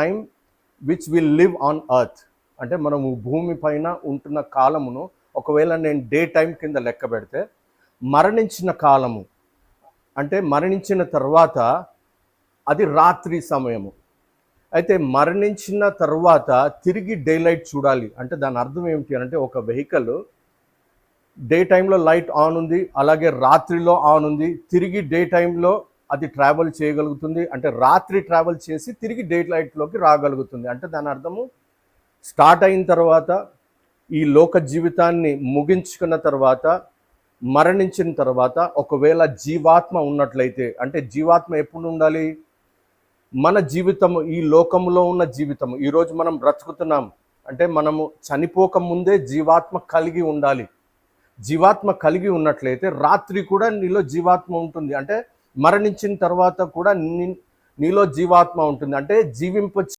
Time which will live on earth. అంటే మనము భూమి పైన ఉంటున్న కాలమును ఒకవేళ నేను డే టైం కింద లెక్క పెడితే, మరణించిన కాలము అంటే మరణించిన తర్వాత అది రాత్రి సమయము. అయితే మరణించిన తర్వాత తిరిగి డే లైట్ చూడాలి అంటే దాని అర్థం ఏమిటి అంటే, ఒక వెహికల్ డే టైంలో లైట్ ఆన్ ఉంది, అలాగే రాత్రిలో ఆన్ ఉంది, తిరిగి డే టైంలో అది ట్రావెల్ చేయగలుగుతుంది, అంటే రాత్రి ట్రావెల్ చేసి తిరిగి డే లైట్లోకి రాగలుగుతుంది. అంటే దాని అర్థము స్టార్ట్ అయిన తర్వాత, ఈ లోక జీవితాన్ని ముగించుకున్న తర్వాత, మరణించిన తర్వాత ఒకవేళ జీవాత్మ ఉన్నట్లయితే, అంటే జీవాత్మ ఎప్పుడు ఉండాలి? మన జీవితము, ఈ లోకంలో ఉన్న జీవితము, ఈరోజు మనం బ్రతుకుతున్నాం అంటే మనము చనిపోక ముందే జీవాత్మ కలిగి ఉండాలి. జీవాత్మ కలిగి ఉన్నట్లయితే రాత్రి కూడా నీలో జీవాత్మ ఉంటుంది, అంటే మరణించిన తర్వాత కూడా నీలో జీవాత్మ ఉంటుంది, అంటే జీవింప